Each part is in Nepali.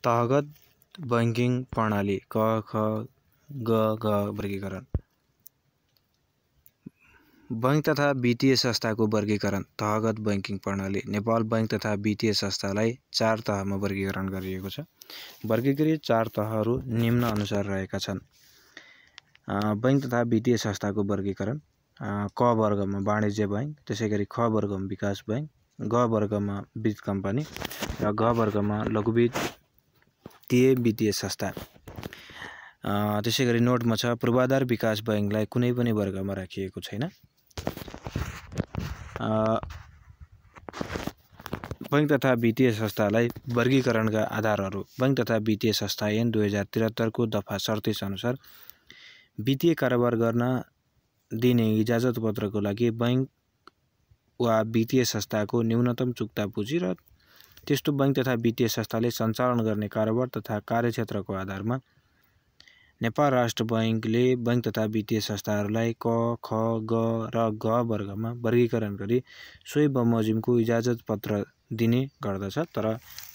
तहगत बैंकिङ प्रणाली क ख ग घ वर्गीकरण। बैंक तथा वित्तीय संस्थाको वर्गीकरण। तहगत बैंकिङ प्रणाली। नेपाल बैंक तथा वित्तीय संस्थालाई 4 तहमा वर्गीकरण गरिएको छ। वर्गीकृत 4 तहहरू निम्न अनुसार रहेका छन्। बैंक तथा वित्तीय संस्थाको वर्गीकरण। क वर्गमा वाणिज्य बैंक, त्यसैगरी ख वर्गमा विकास बैंक, ग वर्गमा वित्त कम्पनी र घ वर्गमा लघुवित्तीय वित्तीय संस्था। त्यसैगरी नोटमा छ पूर्वाधार विकास बैंकलाई कुनै पनि वर्गमा राखिएको छैन। बैंक तथा वित्तीय संस्थालाई वर्गीकरणका आधारहरू। बैंक तथा वित्तीय संस्था ऐन 2073 को दफा 37 अनुसार वित्तीय कारोबार गर्न दिने इजाजत पत्रको लागि बैंक वा वित्तीय संस्थाको न्यूनतम चुक्ता पुँजी र त्यस्तो बैंक तथा वित्तीय संस्थाले सञ्चालन गर्ने कारोबार तथा कार्यक्षेत्रको आधारमा नेपाल राष्ट्र बैंकले बैंक तथा वित्तीय संस्थाहरूलाई क, ख, ग र घ वर्गमा वर्गीकरण गरी सोही बमोजिमको इजाजत पत्र दिने गर्दछ। तर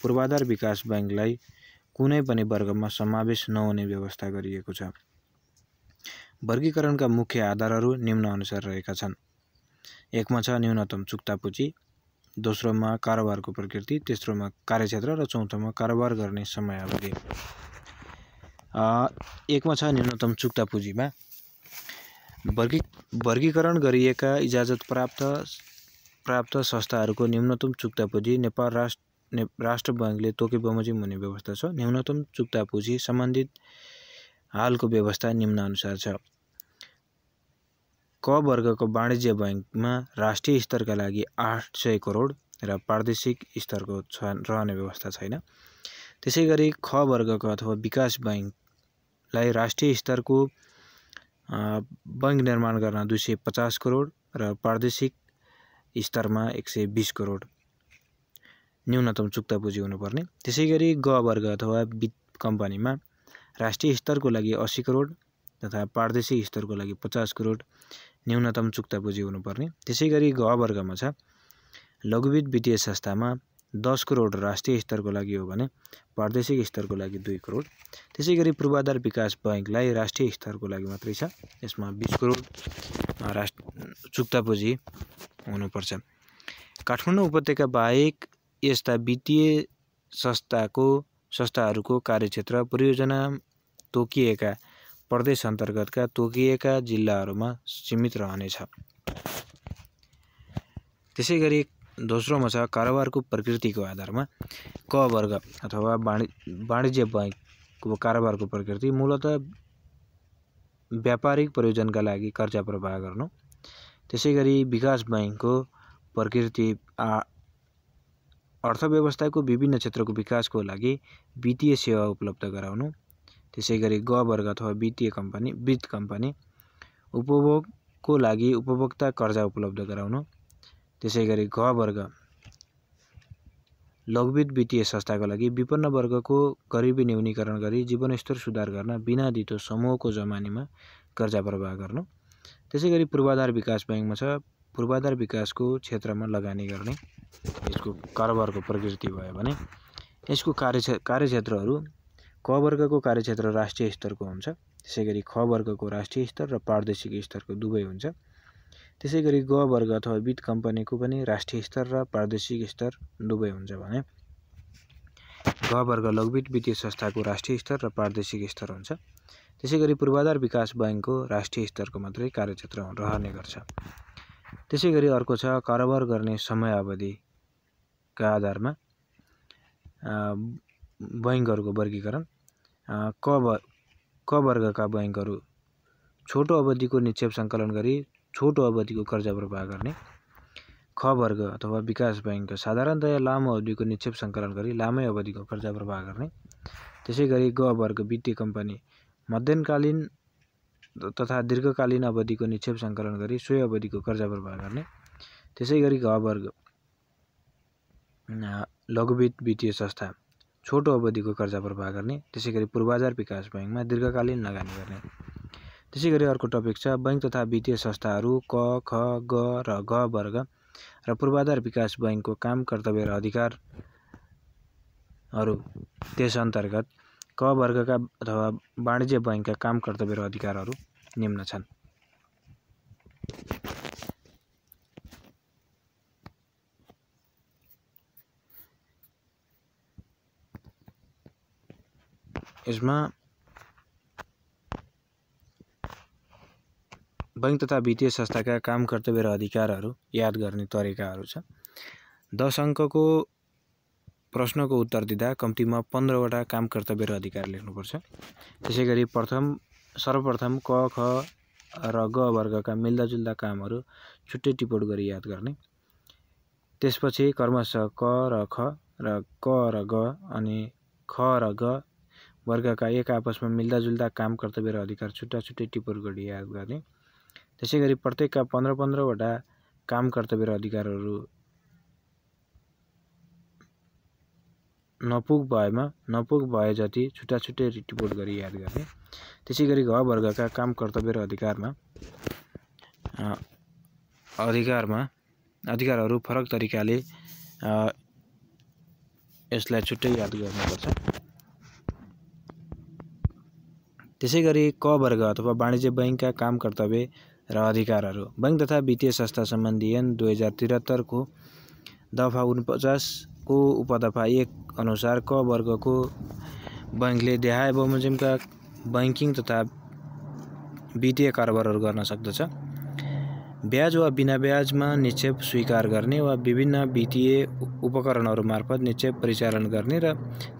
पूर्वाधार विकास बैंकलाई कुनै पनि वर्गमा समावेश नहुने व्यवस्था गरिएको छ। वर्गीकरणका मुख्य आधारहरू निम्न अनुसार रहेका छन्। एकमा छ न्यूनतम चुक्ता पुँजी, दोस्रोमा कारोबारको प्रकृति, तेस्रोमा कार्यक्षेत्र र चौथोमा कारोबार गर्ने समयावधि। एकमा छ न्यूनतम चुक्ता पुँजीमा वर्गीकरण गरिएका इजाजत प्राप्त संस्थाहरूको न्यूनतम चुक्ता पुँजी नेपाल राष्ट्र बैंकले तोके बमोजिम हुने व्यवस्था छ। न्यूनतम चुक्ता पुँजी सम्बन्धित हालको व्यवस्था निम्न अनुसार छ। क वर्गको वाणिज्य बैंकमा राष्ट्रिय स्तरका लागि 800 करोड र प्रादेशिक स्तरको रहने व्यवस्था छैन। त्यसैगरी ख वर्गको अथवा विकास बैंकलाई राष्ट्रिय स्तरको बैंक निर्माण गर्न 250 करोड र प्रादेशिक स्तरमा 120 करोड न्यूनतम चुक्ता पुँजी हुनुपर्ने। त्यसैगरी ग वर्ग अथवा वित्त कम्पनीमा राष्ट्रिय स्तरको लागि 80 करोड तथा प्रादेशिक स्तरको लागि 50 करोड न्यूनतम चुक्ता पुँजी हुनुपर्ने। त्यसैगरी घ वर्गमा छ लघुवित्त वित्तीय संस्थामा 10 करोड राष्ट्रिय स्तरको लागि हो भने प्रादेशिक स्तरको लागि 2 करोड। त्यसैगरी पूर्वाधार विकास बैंकलाई राष्ट्रिय स्तरको लागि मात्रै छ, यसमा 20 करोड चुक्ता पुँजी हुनुपर्छ। काठमाडौँ उपत्यका बाहेक यस्ता वित्तीय संस्थाहरूको कार्यक्षेत्र परियोजना तोकिएका प्रदेश अन्तर्गतका तोकिएका जिल्लाहरूमा सीमित रहनेछ। त्यसैगरी दोस्रोमा छ कारोबारको प्रकृतिको आधारमा क वर्ग अथवा वाणिज्य बैंकको कारोबारको प्रकृति मूलतः व्यापारिक प्रयोजनका लागि कर्जा प्रवाह गर्नु। त्यसैगरी विकास बैंकको प्रकृति अर्थव्यवस्थाको विभिन्न क्षेत्रको विकासको लागि वित्तीय सेवा उपलब्ध गराउनु। त्यसैगरी ग वर्ग अथवा वित्त कम्पनी उपभोगको लागि उपभोक्ता कर्जा उपलब्ध गराउनु। त्यसैगरी घ वर्ग लघुवित्त वित्तीय संस्थाको लागि विपन्न वर्गको गरिबी न्यूनीकरण गरी जीवनस्तर सुधार गर्न बिना दितो समूहको जमानीमा कर्जा प्रवाह गर्नु। त्यसैगरी पूर्वाधार विकास बैंकमा छ पूर्वाधार विकासको क्षेत्रमा लगानी गर्ने। यसको कारोबारको प्रकृति भयो भने यसको कार्यक्षेत्रहरू क वर्गको कार्यक्षेत्र राष्ट्रिय स्तरको हुन्छ। त्यसैगरी ख वर्गको राष्ट्रिय स्तर र प्रादेशिक स्तरको दुवै हुन्छ। त्यसैगरी ग वर्ग अथवा वित्त कम्पनीको पनि राष्ट्रिय स्तर र प्रादेशिक स्तर दुवै हुन्छ भने घ वर्ग लघुवित्त वित्तीय संस्थाको राष्ट्रिय स्तर र प्रादेशिक स्तर हुन्छ। त्यसैगरी पूर्वाधार विकास बैंकको राष्ट्रिय स्तरको मात्रै कार्यक्षेत्र रहने गर्छ। त्यसैगरी अर्को छ कारोबार गर्ने समयावधिका आधारमा बैंकहरूको वर्गीकरण। क वर्गका बैंकहरू छोटो अवधिको निक्षेप सङ्कलन गरी छोटो अवधिको कर्जा प्रवाह गर्ने। ख वर्ग अथवा विकास बैंक साधारणतया लामो अवधिको निक्षेप सङ्कलन गरी लामै अवधिको कर्जा प्रवाह गर्ने। त्यसैगरी ग वर्ग वित्तीय कम्पनी मध्यमकालीन तथा दीर्घकालीन अवधिको निक्षेप सङ्कलन गरी सोही अवधिको कर्जा प्रवाह गर्ने। त्यसैगरी घ वर्ग लघुवित्त वित्तीय संस्था छोटो अवधिको कर्जा प्रवाह गर्ने। त्यसैगरी पूर्वाधार विकास बैंकमा दीर्घकालीन लगानी गर्ने। त्यसैगरी अर्को टपिक छ बैंक तथा वित्तीय संस्थाहरू क, ख, ग र घ वर्ग र पूर्वाधार विकास बैंकको काम कर्तव्य र अधिकार अरू त्यस अन्तर्गत क वर्गका अथवा वाणिज्य बैंकका काम कर्तव्य र अधिकारहरू निम्न छन्। यसमा बैंक तथा वित्तीय संस्थाका काम कर्तव्य र अधिकारहरू याद गर्ने तरिकाहरू छ। 10 अङ्कको प्रश्नको उत्तर दिँदा कम्तीमा 15 वटा काम कर्तव्य र अधिकार लेख्नुपर्छ। त्यसैगरी सर्वप्रथम क, ख र ग वर्गका मिल्दाजुल्दा कामहरू छुट्टै टिपोट गरी याद गर्ने। त्यसपछि क्रमशः क र ख र क र ग अनि ख र ग वर्गका एक आपसमा मिल्दाजुल्दा काम कर्तव्य र अधिकार छुट्टा छुट्टै टिपोट गरी याद गर्ने। त्यसैगरी प्रत्येकका 15 वटा काम कर्तव्य र अधिकारहरू नपुग भए जति छुट्टा छुट्टै टिपोट गरी याद गर्ने। त्यसैगरी घ वर्गका काम कर्तव्य र अधिकारहरू फरक तरिकाले यसलाई छुट्टै याद गर्नुपर्छ। त्यसैगरी क वर्ग अथवा वाणिज्य बैंकका काम कर्तव्य र अधिकारहरू बैंक तथा वित्तीय संस्था सम्बन्धी ऐन 2073 को दफा 49 को उपदफा 1 अनुसार क वर्गको बैंकले देहाय बमोजिमका बैंकिङ तथा वित्तीय कारोबारहरू गर्न सक्दछ। ब्याज वा बिना ब्याजमा निक्षेप स्वीकार गर्ने वा विभिन्न वित्तीय उपकरणहरू मार्फत निक्षेप परिचालन गर्ने र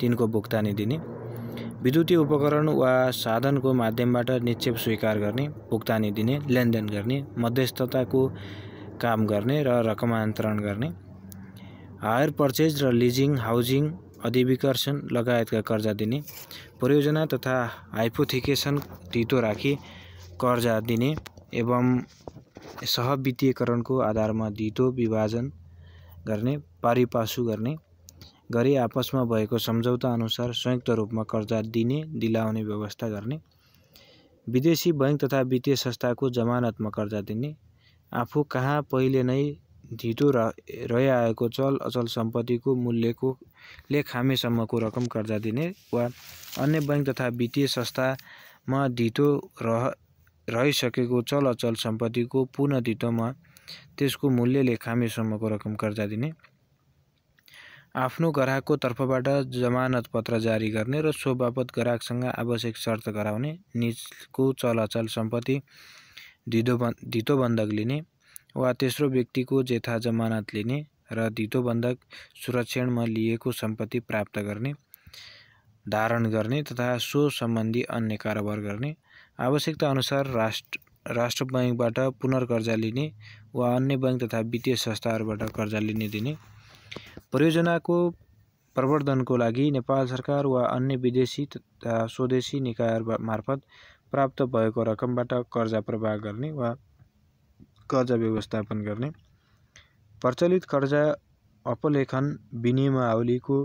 तिनको भुक्तानी दिने, विद्युतीय उपकरण वा साधनको माध्यमबाट निक्षेप स्वीकार गर्ने, भुक्तानी दिने, लेनदेन गर्ने, मध्यस्थताको काम गर्ने र रकमान्तरण गर्ने, हायर पर्चेज र लिजिङ, हाउजिङ, अधिविकर्षण लगायतका कर्जा दिने, परियोजना तथा हाइपोथिकेसन धितो राखी कर्जा दिने एवं सहवित्तीयकरणको आधारमा धितो विभाजन गर्ने, पारिपासु गर्ने गरी आपसमा भएको सम्झौता अनुसार संयुक्त रूपमा कर्जा दिने दिलाउने व्यवस्था गर्ने, विदेशी बैंक तथा वित्तीय संस्थाको जमानतमा कर्जा दिने, आफू कहाँ पहिले नै धितो रहिआएको चल अचल सम्पत्तिको मूल्यले खामेसम्मको रकम कर्जा दिने वा अन्य बैंक तथा वित्तीय संस्थामा धितो रहिसकेको चल अचल सम्पत्तिको पुनः धितोमा त्यसको मूल्यले खामेसम्मको रकम कर्जा दिने, आफ्नो ग्राहकको तर्फबाट जमानत पत्र जारी गर्ने र सो बापत ग्राहकसँग आवश्यक शर्त गराउने, निजको चल अचल सम्पत्ति धितो बन्धक लिने वा तेस्रो व्यक्तिको जेठा जमानत लिने र धितो बन्धक सुरक्षणमा लिएको सम्पत्ति प्राप्त गर्ने, धारण गर्ने तथा सो सम्बन्धी अन्य कारोबार गर्ने, आवश्यकता अनुसार राष्ट्र बैंकबाट पुनर्कर्जा लिने वा अन्य बैंक तथा वित्तीय संस्थाहरूबाट कर्जा लिने दिने, परियोजनाको प्रवर्धनको लागि नेपाल सरकार वा अन्य विदेशी तथा स्वदेशी निकायहरू मार्फत प्राप्त भएको रकमबाट कर्जा प्रवाह गर्ने वा कर्जा व्यवस्थापन गर्ने, प्रचलित कर्जा अपलेखन विनियमावलीको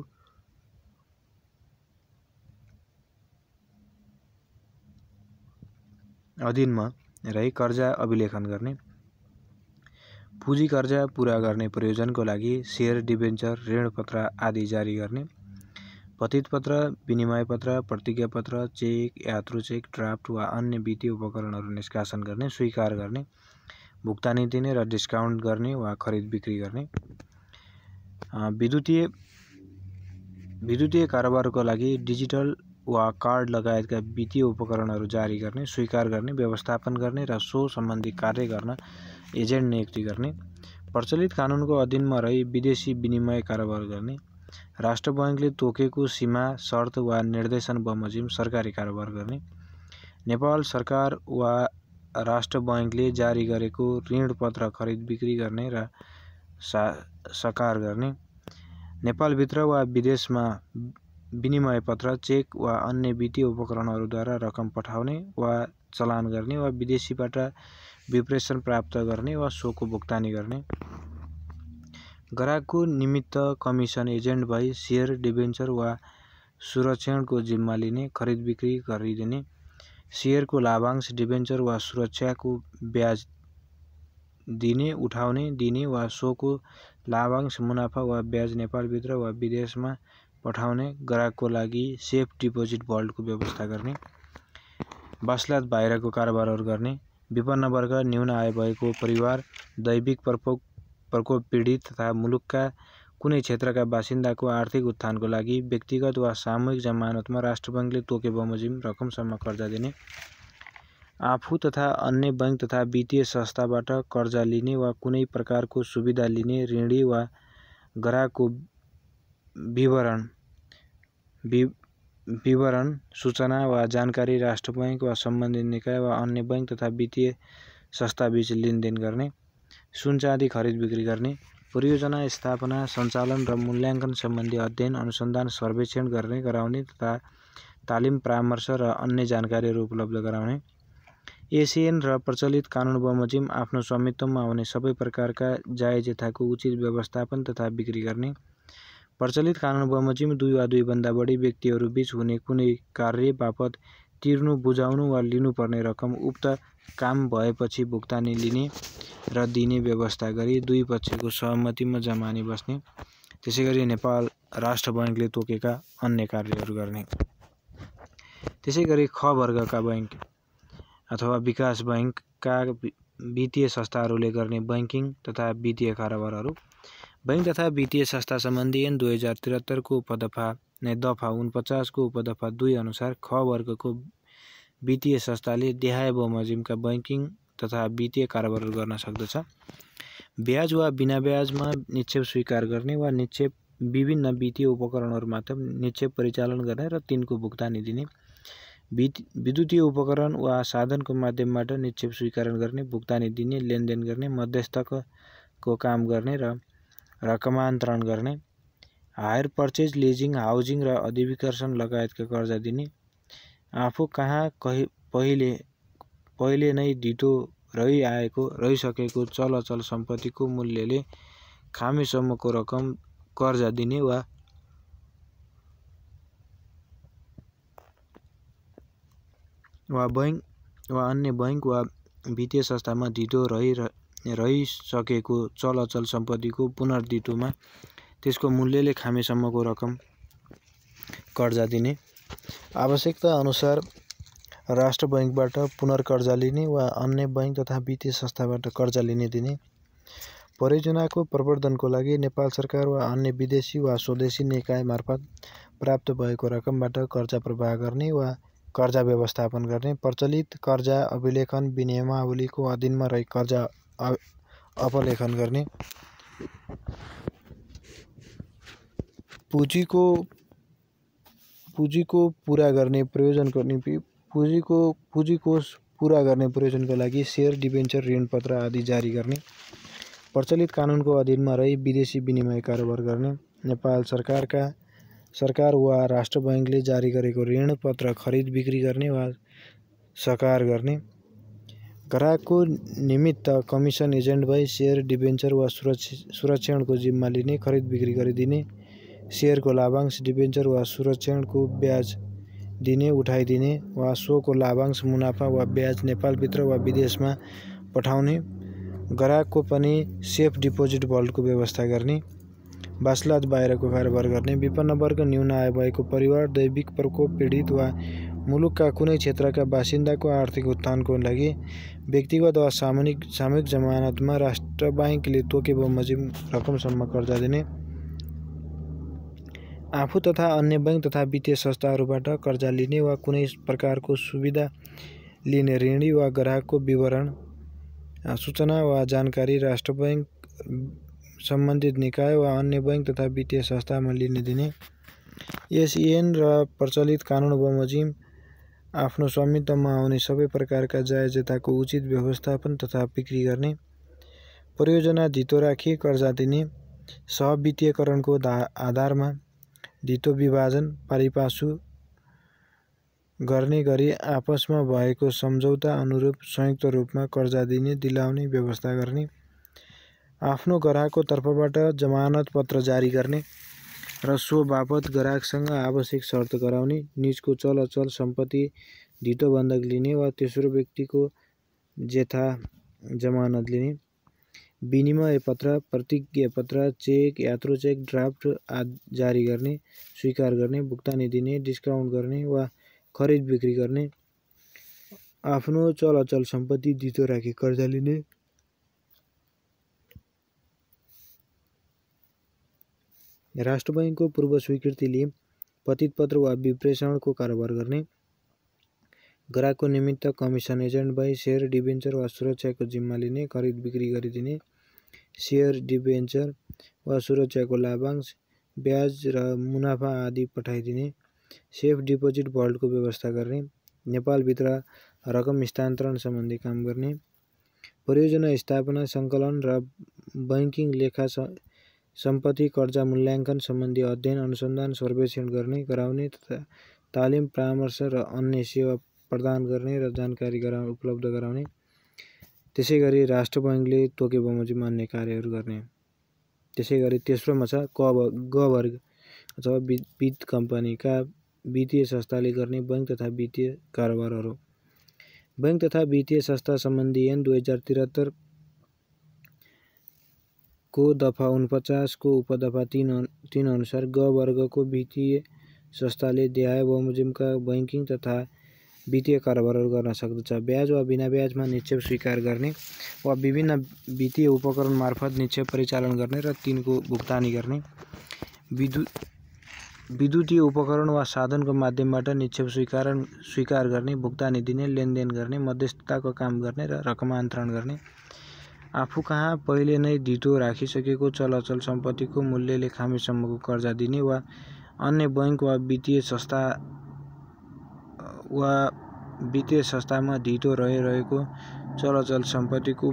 अधीनमा रही कर्जा अभिलेखन गर्ने, पुँजी कर्जा पूरा गर्ने प्रयोजनको लागि सेयर, डिबेन्चर, ऋणपत्र आदि जारी गर्ने, पतित पत्र, विनिमय पत्र, प्रतिज्ञा पत्र, चेक, यात्रु चेक, ड्राफ्ट वा अन्य वित्तीय उपकरणहरू निष्कासन गर्ने, स्वीकार गर्ने, भुक्तानी दिने र डिस्काउन्ट गर्ने वा खरिद बिक्री गर्ने, विद्युतीय कारोबारको लागि डिजिटल वा कार्ड लगायतका वित्तीय उपकरणहरू जारी गर्ने, स्वीकार गर्ने, व्यवस्थापन गर्ने र सो सम्बन्धी कार्य गर्न एजेन्ट नियुक्ति गर्ने, प्रचलित कानुनको अधीनमा रही विदेशी विनिमय कारोबार गर्ने, राष्ट्र बैंकले तोकेको सीमा, शर्त वा निर्देशन बमोजिम सरकारी कारोबार गर्ने, नेपाल सरकार वा राष्ट्र बैंकले जारी गरेको ऋणपत्र खरिद बिक्री गर्ने र साकार गर्ने, नेपालभित्र वा विदेशमा विनिमय पत्र, चेक वा अन्य वित्तीय उपकरणहरूद्वारा रकम पठाउने वा चलान गर्ने वा विदेशीबाट विप्रेषण प्राप्त गर्ने वा सोको भुक्तानी गर्ने, ग्राहकको निमित्त कमिसन एजेन्ट भई सेयर, डिबेन्चर वा सुरक्षणको जिम्मा लिने, खरिद बिक्री गरिदिने, सेयरको लाभांश, डिबेन्चर वा सुरक्षाको ब्याज दिने, उठाउने, दिने वा सोको लाभांश, मुनाफा वा ब्याज नेपालभित्र वा विदेशमा पठाउने, ग्राहकको लागि सेफ डिपोजिट भल्टको व्यवस्था गर्ने, बसलात बाहिरको कारोबारहरू गर्ने, विपन्न वर्ग, न्यून आय भएको परिवार, दैविक प्रकोप पीडित तथा मुलुकका कुनै क्षेत्रका बासिन्दाको आर्थिक उत्थानको लागि व्यक्तिगत वा सामूहिक जमानतमा राष्ट्र बैंकले तोके बमोजिम रकमसम्म कर्जा दिने, आफू तथा अन्य बैंक तथा वित्तीय संस्थाबाट कर्जा लिने वा कुनै प्रकारको सुविधा लिने ऋणी वा ग्राहकको विवरण सूचना वा जानकारी राष्ट्र बैंक वा सम्बन्धित निकाय वा अन्य बैंक तथा वित्तीय संस्थाबीच लेनदेन गर्ने, सुन चाँदी खरिद बिक्री गर्ने, परियोजना स्थापना, सञ्चालन र मूल्याङ्कन सम्बन्धी अध्ययन, अनुसन्धान, सर्वेक्षण गर्ने गराउने तथा तालिम, परामर्श र अन्य जानकारीहरू उपलब्ध गराउने, एसिएन र प्रचलित कानुन बमोजिम आफ्नो स्वामित्वमा आउने सबै प्रकारका जायज यथाको उचित व्यवस्थापन तथा बिक्री गर्ने, प्रचलित कानुन बमोजिम 2 वा 2 भन्दा बढी व्यक्तिहरूबीच हुने कुनै कार्य बापत तिर्नु, बुझाउनु वा लिनुपर्ने रकम उक्त काम भएपछि भुक्तानी लिने र दिने व्यवस्था गरी 2 पक्षको सहमतिमा जमानी बस्ने, त्यसैगरी नेपाल राष्ट्र बैंकले तोकेका अन्य कार्यहरू गर्ने। त्यसैगरी ख वर्गका बैंक अथवा विकास बैंकका वित्तीय संस्थाहरूले गर्ने बैंकिङ तथा वित्तीय कारोबारहरू। बैंक तथा वित्तीय संस्था सम्बन्धी ऐन 2073 को दफा 49 को उपदफा 2 अनुसार ख वर्गको वित्तीय संस्थाले देहाय बमोजिमका बैंकिङ तथा वित्तीय कारोबारहरू गर्न सक्दछ। ब्याज वा बिना ब्याजमा निक्षेप स्वीकार गर्ने वा निक्षेप विभिन्न वित्तीय उपकरणहरू मात्र निक्षेप परिचालन गर्ने र तिनको भुक्तानी दिने, विद्युतीय उपकरण वा साधनको माध्यमबाट निक्षेप स्वीकार गर्ने, भुक्तानी दिने, लेनदेन गर्ने, मध्यस्थको काम गर्ने र रकमान्तरण गर्ने, हायर पर्चेज, लिजिङ, हाउजिङ र अधिविकर्षण लगायतका कर्जा दिने, आफू कहाँ पहिले नै धितो रहिसकेको चल अचल सम्पत्तिको मूल्यले खामेसम्मको रकम कर्जा दिने वा बैंक वा अन्य बैंक वा वित्तीय संस्थामा धितो रहिसकेको चल अचल सम्पत्तिको पुनर्धितोमा त्यसको मूल्यले खामेसम्मको रकम कर्जा दिने, आवश्यकता अनुसार राष्ट्र बैंकबाट पुनर्कर्जा लिने वा अन्य बैंक तथा वित्तीय संस्थाबाट कर्जा लिने दिने, परियोजनाको प्रवर्धनको लागि नेपाल सरकार वा अन्य विदेशी वा स्वदेशी निकाय मार्फत प्राप्त भएको रकमबाट कर्जा प्रवाह गर्ने वा कर्जा व्यवस्थापन गर्ने, प्रचलित कर्जा अभिलेखन विनियमावलीको अधीनमा रही कर्जा अपलेखन गर्ने, पुँजीको पूरा गर्ने प्रयोजनको लागि सेयर, डिबेन्चर, ऋणपत्र आदि जारी गर्ने, प्रचलित कानुनको अधीनमा रही विदेशी विनिमय कारोबार गर्ने, नेपाल सरकार वा राष्ट्र बैंकले जारी गरेको ऋणपत्र खरिद बिक्री गर्ने वा साकार गर्ने, ग्राहकको निमित्त कमिसन एजेन्ट भई सेयर, डिबेन्चर वा सुरक्षणको जिम्मा लिने, खरिद बिक्री गरिदिने, सेयरको लाभांश, डिबेन्चर वा सुरक्षणको ब्याज दिने, उठाइदिने वा सोको लाभांश, मुनाफा वा ब्याज नेपालभित्र वा विदेशमा पठाउने, ग्राहकको पनि सेफ डिपोजिट भल्टको व्यवस्था गर्ने, बासलात बाहिरको कारोबार गर्ने, विपन्न वर्ग, न्यून आय भएको परिवार, दैविक प्रकोप पीडित वा मुलुकका कुनै क्षेत्रका बासिन्दाको आर्थिक उत्थानको लागि व्यक्तिगत वा सामूहिक जमानतमा राष्ट्र बैंकले तोके बमोजिम रकमसम्म कर्जा दिने, आफू तथा अन्य बैंक तथा वित्तीय संस्थाहरूबाट कर्जा लिने वा कुनै प्रकारको सुविधा लिने ऋणी वा ग्राहकको विवरण सूचना वा जानकारी राष्ट्र बैंक सम्बन्धित निकाय वा अन्य बैंक तथा वित्तीय संस्थामा लिने दिने, एसईएन र प्रचलित कानुन बमोजिम आफ्नो स्वामित्वमा आउने सबै प्रकारका जायजताको उचित व्यवस्थापन तथा बिक्री गर्ने, परियोजना धितो राखी कर्जा दिने, सहवित्तीयकरणको आधारमा धितो विभाजन पारिपासु गर्ने गरी आपसमा भएको सम्झौता अनुरूप संयुक्त रूपमा कर्जा दिने दिलाउने व्यवस्था गर्ने, आफ्नो ग्राहकको तर्फबाट जमानत पत्र जारी गर्ने र सो बापत ग्राहकसँग आवश्यक शर्त गराउने, निजको चल अचल सम्पत्ति धितो बन्धक लिने वा तेस्रो व्यक्तिको जेथा जमानत लिने, विनिमय पत्र, प्रतिज्ञा पत्र, चेक, यात्रु चेक, ड्राफ्ट जारी गर्ने, स्वीकार गर्ने, भुक्तानी दिने, डिस्काउन्ट गर्ने वा खरिद बिक्री गर्ने, आफ्नो चल अचल सम्पत्ति धितो राखी कर्जा लिने, राष्ट्र बैंकको पूर्व स्वीकृतिले पतित पत्र वा विप्रेषणको कारोबार गर्ने, ग्राहकको निमित्त कमिसन एजेन्ट भई सेयर, डिबेन्चर वा सुरक्षाको जिम्मा लिने, खरिद बिक्री गरिदिने, सेयर, डिबेन्चर वा सुरक्षाको लाभांश, ब्याज र मुनाफा आदि पठाइदिने, सेफ डिपोजिट भल्टको व्यवस्था गर्ने, नेपालभित्र रकम स्थानान्तरण सम्बन्धी काम गर्ने, परियोजना स्थापना, सङ्कलन र बैंकिङ लेखा सम्पत्ति कर्जा मूल्याङ्कन सम्बन्धी अध्ययन, अनुसन्धान, सर्वेक्षण गर्ने, गराउने तथा तालिम, परामर्श र अन्य सेवा प्रदान गर्ने र जानकारी उपलब्ध गराउने। त्यसैगरी राष्ट्र बैंकले तोके बमोजिम अन्य कार्यहरू गर्ने। त्यसैगरी तेस्रोमा छ ग वर्ग अथवा वित्त कम्पनीका वित्तीय संस्थाले गर्ने बैंक तथा वित्तीय कारोबारहरू। बैंक तथा वित्तीय संस्था सम्बन्धी ऐन 2073 को दफा 49 को उपदफा 3 अनुसार ग वर्गको वित्तीय संस्थाले देहाय बमोजिमका बैंकिङ तथा वित्तीय कारोबारहरू गर्न सक्दछ। ब्याज वा बिना ब्याजमा निक्षेप स्वीकार गर्ने वा विभिन्न वित्तीय उपकरण मार्फत निक्षेप परिचालन गर्ने र तिनको भुक्तानी गर्ने, विद्युतीय उपकरण वा साधनको माध्यमबाट निक्षेप स्वीकार गर्ने, भुक्तानी दिने, लेनदेन गर्ने, मध्यस्थताको काम गर्ने र रकमान्तरण गर्ने, आफू कहाँ पहिले नै धितो राखिसकेको चल अचल सम्पत्तिको मूल्यले खामीसम्मको कर्जा दिने वा अन्य बैंक वा वित्तीय संस्थामा धितो रहेको चल अचल सम्पत्तिको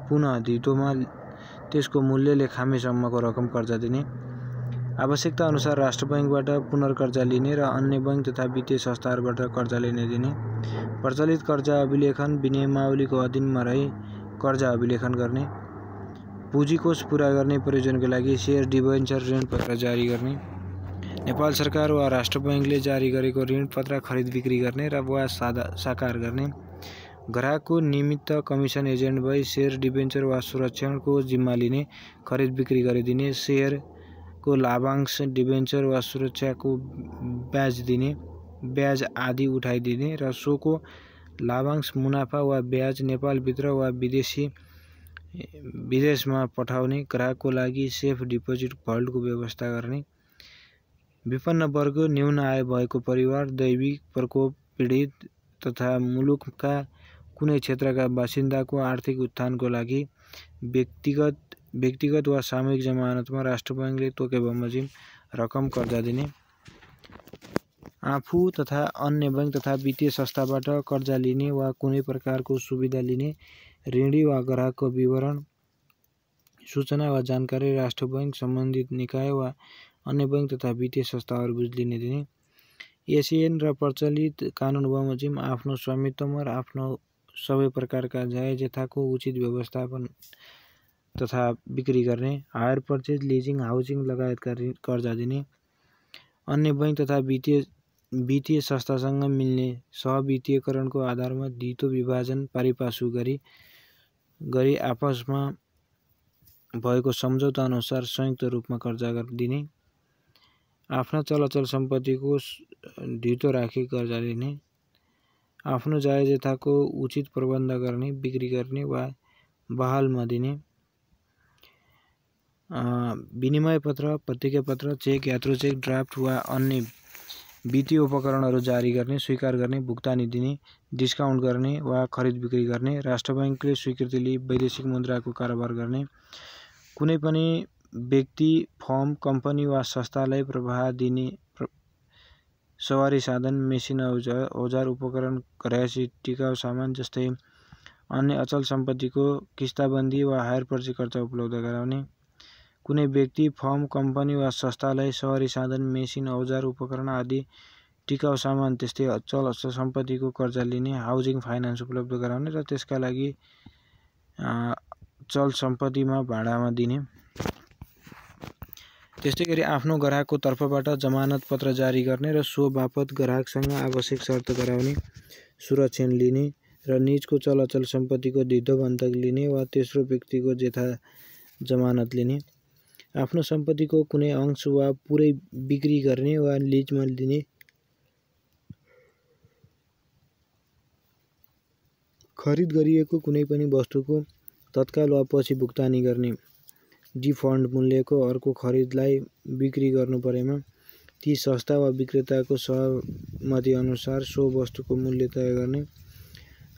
पुनः धितोमा त्यसको मूल्यले खामीसम्मको रकम कर्जा दिने, आवश्यकता अनुसार राष्ट्र बैंकबाट पुनर्कर्जा लिने र अन्य बैंक तथा वित्तीय संस्थाहरूबाट कर्जा लिने दिने, प्रचलित कर्जा अभिलेखन विनियमावलीको अधीनमा रही कर्जा अभिलेखन गर्ने, पुँजीकोष पुरा गर्ने प्रयोजनको लागि सेयर, डिबेन्चर, ऋण पत्र जारी गर्ने, नेपाल सरकार वा राष्ट्र बैंकले जारी गरेको ऋण पत्र खरिद बिक्री गर्ने र वा साकार गर्ने, ग्राहकको निमित्त कमिसन एजेन्ट भई सेयर, डिबेन्चर वा सुरक्षाको जिम्मा लिने, खरिद बिक्री गरिदिने, सेयरको लाभांश, डिबेन्चर वा सुरक्षाको ब्याज आदि उठाइदिने र सोको लाभांश, मुनाफा वा ब्याज नेपालभित्र वा विदेशमा पठाउने, ग्राहकको लागि सेफ डिपोजिट भल्टको व्यवस्था गर्ने, विपन्न वर्ग, न्यून आय भएको परिवार, दैविक प्रकोप पीडित तथा मुलुकका कुनै क्षेत्रका बासिन्दाको आर्थिक उत्थानको लागि व्यक्तिगत वा सामूहिक जमानतमा राष्ट्र बैंकले तोके बमोजिम रकम कर्जा दिने, आफू तथा अन्य बैंक तथा वित्तीय संस्थाबाट कर्जा लिने वा कुनै प्रकारको सुविधा लिने ऋणी वा ग्राहकको विवरण, सूचना वा जानकारी राष्ट्र बैंक, सम्बन्धित निकाय वा अन्य बैंक तथा वित्तीय संस्थाहरू बुझ लिने दिने, एसएन र प्रचलित कानुन बमोजिम आफ्नो स्वामित्वमा र आफ्नो सबै प्रकारका जायज यथाको उचित व्यवस्थापन तथा बिक्री गर्ने, हायर पर्चेज, लिजिङ, हाउसिङ लगायतका कर्जा दिने, अन्य बैंक तथा वित्तीय संस्थासँग मिल्ने सहवित्तीयकरणको आधारमा धितो विभाजन पारिपासु गरी आपसमा भएको सम्झौता अनुसार संयुक्त रूपमा कर्जा दिने, आफ्ना चलअचल सम्पत्तिको धितो राखी कर्जा लिने, आफ्नो जायज यथाको उचित प्रबन्ध गर्ने, बिक्री गर्ने वा बहालमा दिने, विनिमय पत्र, प्रतिज्ञा पत्र, चेक, यात्रु चेक, ड्राफ्ट वा अन्य वित्तीय उपकरणहरू जारी गर्ने, स्वीकार गर्ने, भुक्तानी दिने, डिस्काउन्ट गर्ने वा खरिद बिक्री गर्ने, राष्ट्र बैंकले स्वीकृति लिई वैदेशिक मुद्राको कारोबार गर्ने, कुनै पनि व्यक्ति, फर्म, कम्पनी वा संस्थालाई प्रवाह दिने सवारी साधन, मेसिन, औजार, उपकरण, घरायसी टिकाउ सामान जस्तै अन्य अचल सम्पत्तिको किस्ताबन्दी वा हायर पर्चेज कर्जा उपलब्ध गराउने, कुनै व्यक्ति, फर्म, कम्पनी वा संस्थालाई सवारी साधन, मेसिन, औजार, उपकरण आदि टिकाउ सामान त्यस्तै अचल सम्पत्तिको कर्जा लिने, हाउजिङ फाइनान्स उपलब्ध गराउने र त्यसका लागि चल सम्पत्तिमा भाडामा दिने, त्यस्तैगरी आफ्नो ग्राहकको तर्फबाट जमानत पत्र जारी गर्ने र सो बापत ग्राहकसँग आवश्यक शर्त गराउने, सुरक्षण लिने र निजको चल अचल सम्पत्तिको धितो बन्धक लिने वा तेस्रो व्यक्तिको जेठा जमानत लिने, आफ्नो सम्पत्तिको कुनै अंश वा पुरै बिक्री गर्ने वा लिजमा दिने, खरिद गरिएको कुनै पनि वस्तुको तत्काल वा पछि भुक्तानी गर्ने, डिफर्ड मूल्यको अर्को खरिदलाई बिक्री गर्नु परेमा ती संस्था वा विक्रेताको सहमति अनुसार सो वस्तुको मूल्य तय गर्ने,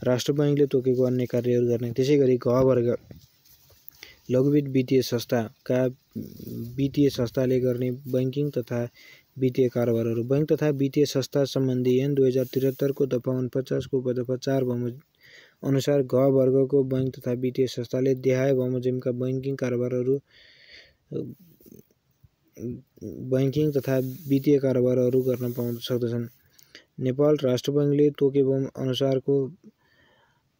राष्ट्र बैंकले तोकेको अन्य कार्यहरू गर्ने। त्यसैगरी घ वर्ग लघुवित्त वित्तीय संस्थाका वित्तीय संस्थाले गर्ने बैंकिङ तथा वित्तीय कारोबारहरू। बैंक तथा वित्तीय संस्था सम्बन्धी ऐन 2073 को दफा 49 को उपदफा 4 अनुसार घ वर्गको बैंक तथा वित्तीय संस्थाले देहाय बमोजिमका बैंकिङ कारोबारहरू बैंकिङ तथा वित्तीय कारोबारहरू गर्न सक्दछन्। नेपाल राष्ट्र बैंकले तोके अनुसारको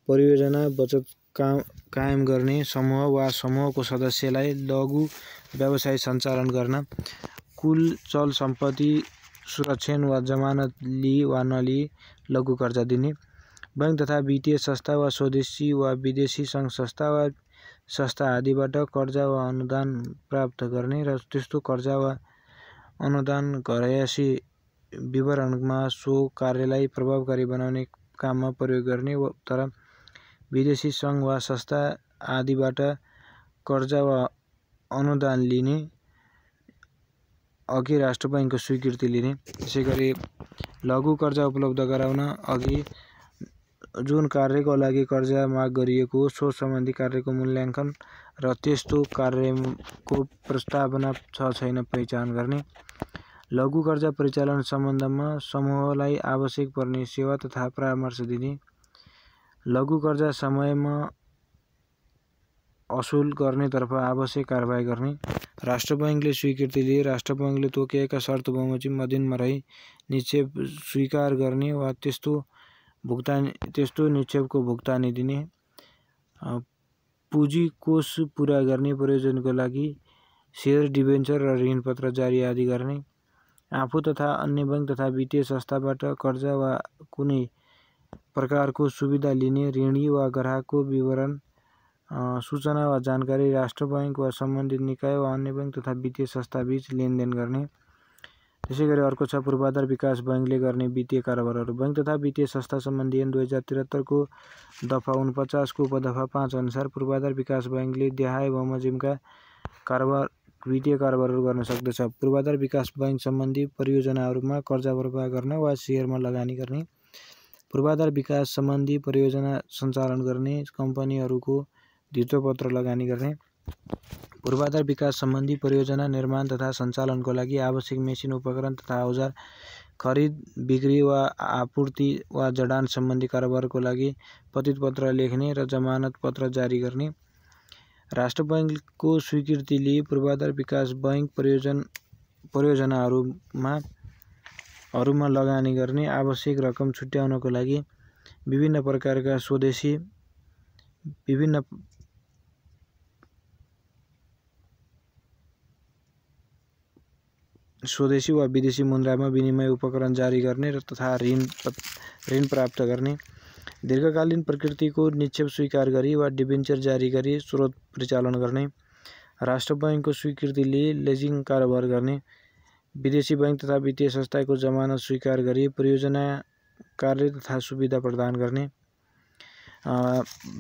परियोजना बचत कायम गर्ने समूह वा समूहको सदस्यलाई लघु व्यवसाय सञ्चालन गर्न, कुल चल सम्पत्ति सुरक्षण वा जमानत लिई वा नलिई लघु कर्जा दिने, बैंक तथा वित्तीय संस्था वा स्वदेशी वा विदेशी सङ्घ संस्था वा संस्था आदिबाट कर्जा वा अनुदान प्राप्त गर्ने र त्यस्तो कर्जा वा अनुदान घरयासी विवरणमा सो कार्यलाई प्रभावकारी बनाउने काममा प्रयोग गर्ने, तर विदेशी सङ्घ वा संस्था आदिबाट कर्जा वा अनुदान लिने अघि राष्ट्र बैंकको स्वीकृति लिने। त्यसैगरी लघु कर्जा उपलब्ध गराउन अघि जुन कार्यको लागि कर्जा माग गरिएको सो सम्बन्धी कार्यको मूल्याङ्कन र त्यस्तो कार्यको प्रस्तावना छ छैन पहिचान गर्ने, लघु कर्जा परिचालन सम्बन्धमा समूहलाई आवश्यक पर्ने सेवा तथा परामर्श दिने, लघु कर्जा समयमा असुल गर्नेतर्फ आवश्यक कारबाही गर्ने, राष्ट्र बैंकले स्वीकृति लिए राष्ट्र बैंकले तोकेका शर्त बमोजिम अधीनमा रही निक्षेप स्वीकार गर्ने वा त्यस्तो निक्षेपको भुक्तानी दिने, पुँजी कोष पुरा गर्ने प्रयोजनको लागि सेयर डिबेन्चर र ऋणपत्र जारी आदि गर्ने, आफू तथा अन्य बैंक तथा वित्तीय संस्थाबाट कर्जा वा कुनै प्रकारको सुविधा लिने ऋणी वा ग्राहकको विवरण सूचना वा जानकारी राष्ट्र बैंक वा सम्बन्धित निकाय वा अन्य बैंक तथा वित्तीय संस्थाबीच लेनदेन गर्ने। त्यसैगरी अर्को छ पूर्वाधार विकास बैंकले गर्ने वित्तीय कारोबारहरू। बैंक तथा वित्तीय संस्था सम्बन्धी ऐन 2073 को दफा 49 को उपदफा 5 अनुसार पूर्वाधार विकास बैंकले देहाय बमोजिमका वित्तीय कारोबारहरू गर्न सक्दछ। पूर्वाधार विकास बैंक सम्बन्धी परियोजनाहरूमा कर्जा प्रवाह गर्न वा सेयरमा लगानी गर्ने, पूर्वाधार विकास सम्बन्धी परियोजना सञ्चालन गर्ने कम्पनीहरूको धितोपत्र लगानी गर्ने, पूर्वाधार विकास सम्बन्धी परियोजना निर्माण तथा सञ्चालनको लागि आवश्यक मेसिन उपकरण तथा औजार खरिद बिक्री वा आपूर्ति वा जडान सम्बन्धी कारोबारको लागि प्रतिपत्र लेख्ने र जमानत पत्र जारी गर्ने, राष्ट्र बैंकको स्वीकृति लिए पूर्वाधार विकास बैंक परियोजनाहरूमा लगानी गर्ने, आवश्यक रकम छुट्याउनको लागि विभिन्न प्रकारका स्वदेशी वा विदेशी मुद्रामा विनिमय उपकरण जारी गर्ने तथा ऋण प्राप्त गर्ने, दीर्घकालीन प्रकृतिको निक्षेप स्वीकार गरी वा डिबेन्चर जारी गरी स्रोत परिचालन गर्ने, राष्ट्र बैंकको स्वीकृति लिए लेजिङ कारोबार गर्ने, विदेशी बैंक तथा वित्तीय संस्थाको जमानत स्वीकार गरी परियोजना कार्य तथा सुविधा प्रदान गर्ने,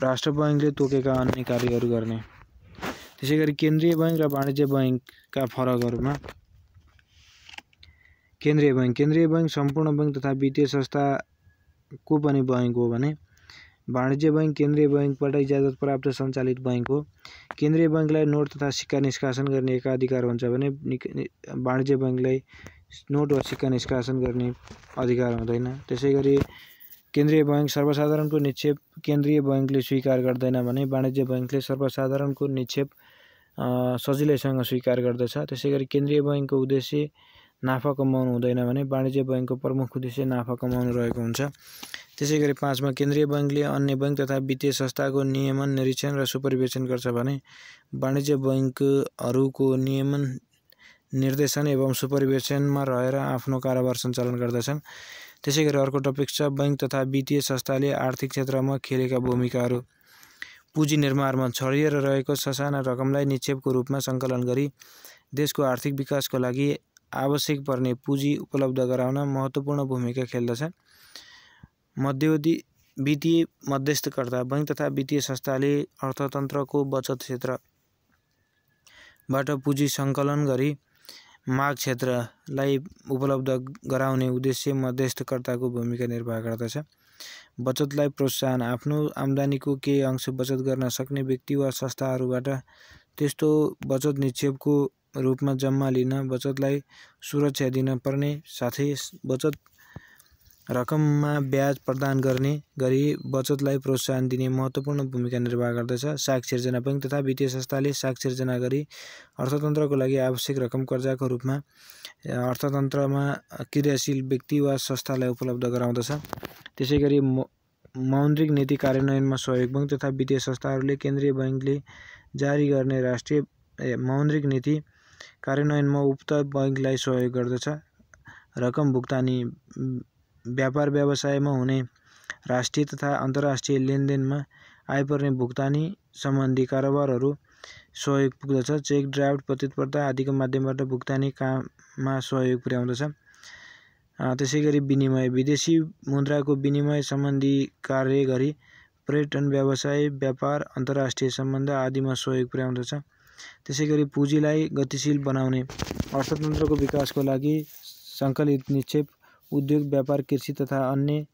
राष्ट्र बैंकले तोकेका अन्य कार्यहरू गर्ने। त्यसैगरी केन्द्रीय बैंक र वाणिज्य बैंकका फरकहरूमा केन्द्रीय बैंक सम्पूर्ण बैंक तथा वित्तीय संस्थाको पनि बैंक हो भने वाणिज्य बैंक केन्द्रीय बैंकबाट इजाजत प्राप्त सञ्चालित बैंक हो। केन्द्रीय बैंकलाई नोट तथा सिक्का निष्कासन गर्ने एकाधिकार हुन्छ भने वाणिज्य बैंकलाई नोट वा सिक्का निष्कासन गर्ने अधिकार हुँदैन। त्यसैगरी केन्द्रीय बैंक सर्वसाधारणको निक्षेप केन्द्रीय बैंकले स्वीकार गर्दैन भने वाणिज्य बैंकले सर्वसाधारणको निक्षेप सजिलैसँग स्वीकार गर्दछ। त्यसैगरी केन्द्रीय बैंकको उद्देश्य नाफा कमाउनु हुँदैन भने वाणिज्य बैंकको प्रमुख उद्देश्य नाफा कमाउनु रहेको हुन्छ। त्यसैगरी 5 मा केन्द्रीय बैंकले अन्य बैंक तथा वित्तीय संस्थाको नियमन निरीक्षण र सुपरिवेक्षण गर्छ भने वाणिज्य बैंकहरूको नियमन निर्देशन एवं सुपरिवेक्षणमा रहेर आफ्नो कारोबार सञ्चालन गर्दछन्। त्यसैगरी अर्को टपिक छ बैंक तथा वित्तीय संस्थाले आर्थिक क्षेत्रमा खेलेका भूमिकाहरू। पुँजी निर्माणमा छरिएर रहेको ससाना रकमलाई निक्षेपको रूपमा सङ्कलन गरी देशको आर्थिक विकासको लागि आवश्यक पर्ने पुँजी उपलब्ध गराउन महत्त्वपूर्ण भूमिका खेल्दछ। मध्यवर्ती वित्तीय मध्यस्थकर्ता बैंक तथा वित्तीय संस्थाले अर्थतन्त्रको बचत क्षेत्रबाट पुँजी सङ्कलन गरी माग क्षेत्रलाई उपलब्ध गराउने उद्देश्य मध्यस्थकर्ताको भूमिका निर्वाह गर्दछ। बचतलाई प्रोत्साहन आफ्नो आम्दानीको केही अंश बचत गर्न सक्ने व्यक्ति वा संस्थाहरूबाट त्यस्तो बचत निक्षेपको रूपमा जम्मा लिन बचतलाई सुरक्षा दिन पर्ने साथै बचत रकममा ब्याज प्रदान गर्ने गरी बचतलाई प्रोत्साहन दिने महत्त्वपूर्ण भूमिका निर्वाह गर्दछ। साख सिर्जना बैंक तथा वित्तीय संस्थाले साख सिर्जना गरी अर्थतन्त्रको लागि आवश्यक रकम कर्जाको रूपमा अर्थतन्त्रमा क्रियाशील व्यक्ति वा संस्थालाई उपलब्ध गराउँदछ। त्यसैगरी मौद्रिक नीति कार्यान्वयनमा सहयोग बैंक तथा वित्तीय संस्थाहरूले केन्द्रीय बैंकले जारी गर्ने राष्ट्रिय मौद्रिक नीति कार्यान्वयनमा उक्त बैंकलाई सहयोग गर्दछ। रकम भुक्तानी व्यापार व्यवसायमा हुने राष्ट्रिय तथा अन्तर्राष्ट्रिय लेनदेनमा आइपर्ने भुक्तानी सम्बन्धी कारोबारहरू सहयोग पुग्दछ। चेक ड्राफ्ट प्रतिस्पर्धा आदिको माध्यमबाट भुक्तानी काममा सहयोग पुर्याउँदछ। त्यसैगरी विनिमय विदेशी मुद्राको विनिमय सम्बन्धी कार्य गरी पर्यटन व्यवसाय व्यापार अन्तर्राष्ट्रिय सम्बन्ध आदिमा सहयोग पुर्याउँदछ। त्यसैगरी पुँजीलाई गतिशील बनाउने अर्थतन्त्रको विकासको लागि सङ्कलित निक्षेप उद्योग व्यापार कृषि तथा अन्य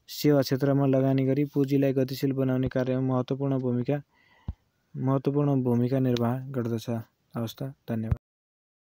सेवा क्षेत्रमा लगानी गरी पुँजीलाई गतिशील बनाउने कार्यमा महत्त्वपूर्ण भूमिका निर्वाह गर्दछ। हवस् त, धन्यवाद।